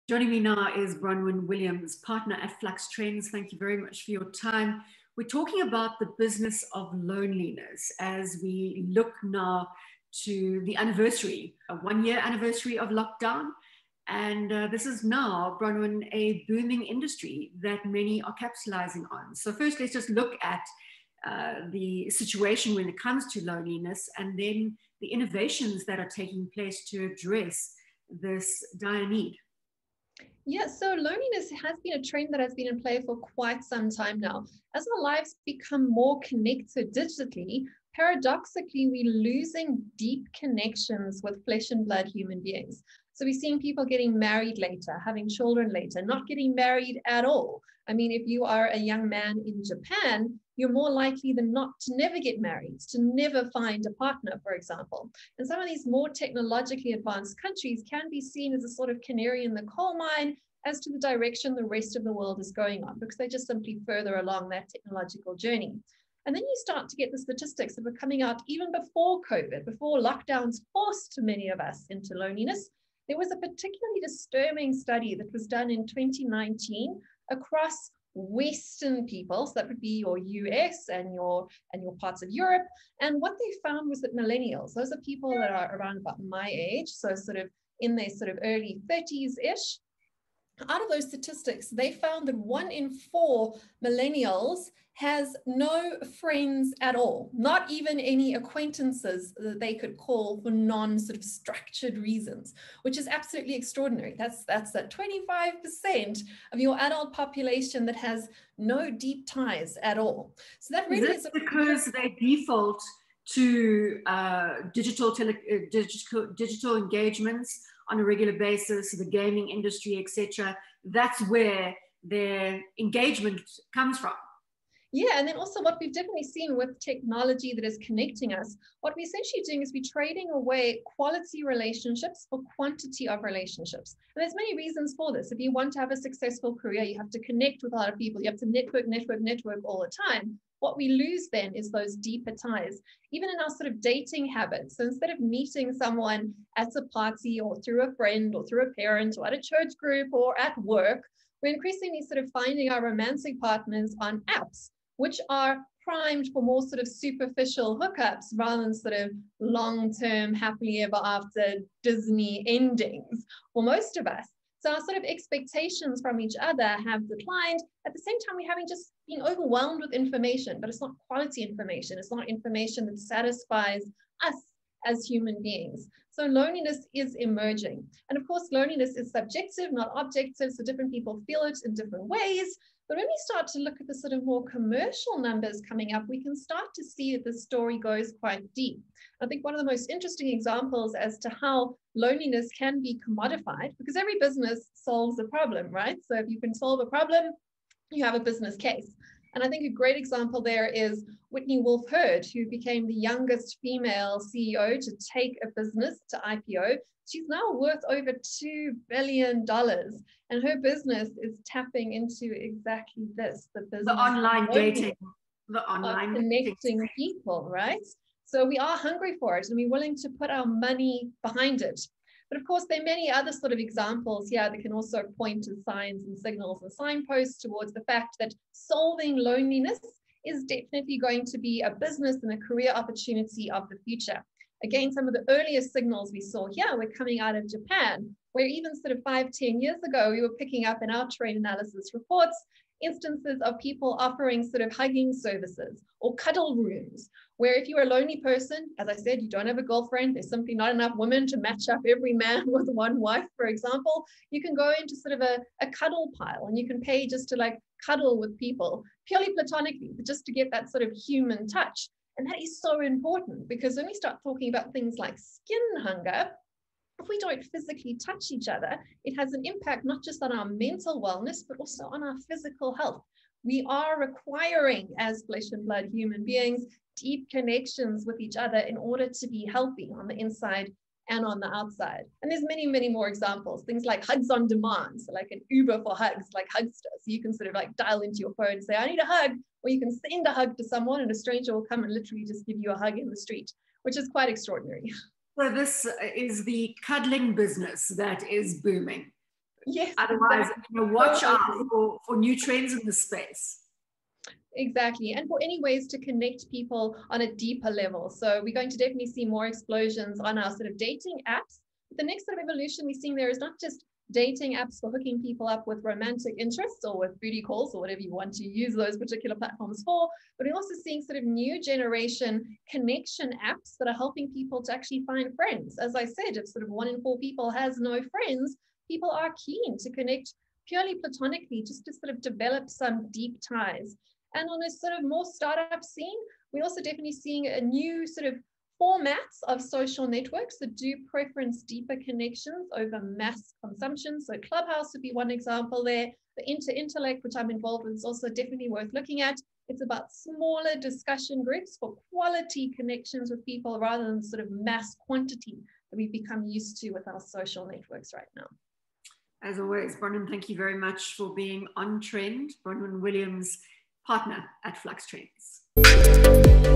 Joining me now is Bronwyn Williams, partner at Flux Trends. Thank you very much for your time. We're talking about the business of loneliness as we look now to the anniversary, a one-year anniversary of lockdown. And this is now, Bronwyn, a booming industry that many are capitalizing on. So first, let's just look at the situation when it comes to loneliness, and then the innovations that are taking place to address this dire need. Yeah, so loneliness has been a trend that has been in play for quite some time now. As our lives become more connected digitally, paradoxically, we're losing deep connections with flesh and blood human beings. So we're seeing people getting married later, having children later, not getting married at all. I mean, if you are a young man in Japan, you're more likely than not to never get married, to never find a partner, for example. And some of these more technologically advanced countries can be seen as a sort of canary in the coal mine as to the direction the rest of the world is going on, because they're just simply further along that technological journey. And then you start to get the statistics that were coming out even before COVID, before lockdowns forced many of us into loneliness. There was a particularly disturbing study that was done in 2019 across Western people, so that would be your US and your parts of Europe. And what they found was that millennials, those are people that are around about my age, so sort of in their sort of early 30s-ish, out of those statistics, they found that 1 in 4 millennials has no friends at all, not even any acquaintances that they could call for non-sort of structured reasons, which is absolutely extraordinary. That's that 25% of your adult population that has no deep ties at all. So that really is because they default to digital engagements on a regular basis, the gaming industry, etc. That's where their engagement comes from. Yeah, and then also what we've definitely seen with technology that is connecting us, what we're essentially doing is we're trading away quality relationships for quantity of relationships. And there's many reasons for this. If you want to have a successful career, you have to connect with a lot of people. You have to network all the time. What we lose then is those deeper ties, even in our sort of dating habits. So instead of meeting someone at a party or through a friend or through a parent or at a church group or at work, we're increasingly sort of finding our romantic partners on apps, which are primed for more sort of superficial hookups rather than sort of long-term happily ever after Disney endings for most of us. So our sort of expectations from each other have declined. At the same time, we're having just been overwhelmed with information, but it's not quality information. It's not information that satisfies us as human beings. So loneliness is emerging. And of course, loneliness is subjective, not objective. So different people feel it in different ways. But when we start to look at the sort of more commercial numbers coming up, we can start to see that the story goes quite deep. I think one of the most interesting examples as to how loneliness can be commodified, because every business solves a problem, right? So if you can solve a problem, you have a business case. And I think a great example there is Whitney Wolfe Herd, who became the youngest female CEO to take a business to IPO. She's now worth over $2 billion. And her business is tapping into exactly this, the business. The online dating. The online connecting people, right? So we are hungry for it and we're willing to put our money behind it. But of course, there are many other sort of examples here that can also point to signs and signals and signposts towards the fact that solving loneliness is definitely going to be a business and a career opportunity of the future. Again, some of the earliest signals we saw here were coming out of Japan, where even sort of 5-10 years ago, we were picking up in our trade analysis reports instances of people offering sort of hugging services or cuddle rooms, where if you're a lonely person, as I said, you don't have a girlfriend, there's simply not enough women to match up every man with one wife, for example, you can go into sort of a cuddle pile and you can pay just to like cuddle with people, purely platonically, but just to get that sort of human touch. And that is so important, because when we start talking about things like skin hunger, if we don't physically touch each other, it has an impact not just on our mental wellness, but also on our physical health. We are requiring, as flesh and blood human beings, deep connections with each other in order to be healthy on the inside and on the outside. And there's many, many more examples, things like hugs on demand, so like an Uber for hugs, like Hugster. So you can sort of like dial into your phone and say, I need a hug, or you can send a hug to someone and a stranger will come and literally just give you a hug in the street, which is quite extraordinary. So this is the cuddling business that is booming. Yes. Otherwise, Exactly. watch out for new trends in the space. Exactly. And for any ways to connect people on a deeper level. So we're going to definitely see more explosions on our sort of dating apps. But the next sort of evolution we're seeing there is not just dating apps for hooking people up with romantic interests or with booty calls or whatever you want to use those particular platforms for, but we're also seeing sort of new generation connection apps that are helping people to actually find friends. As I said, if sort of 1 in 4 people has no friends, people are keen to connect purely platonically, just to sort of develop some deep ties. And on a sort of more startup scene, we're also definitely seeing a new sort of formats of social networks that do preference deeper connections over mass consumption. So Clubhouse would be one example there. The Intellect, which I'm involved with, is also definitely worth looking at. It's about smaller discussion groups for quality connections with people rather than sort of mass quantity that we've become used to with our social networks right now. As always, Bronwyn, thank you very much for being on trend. Bronwyn Williams, partner at Flux Trends.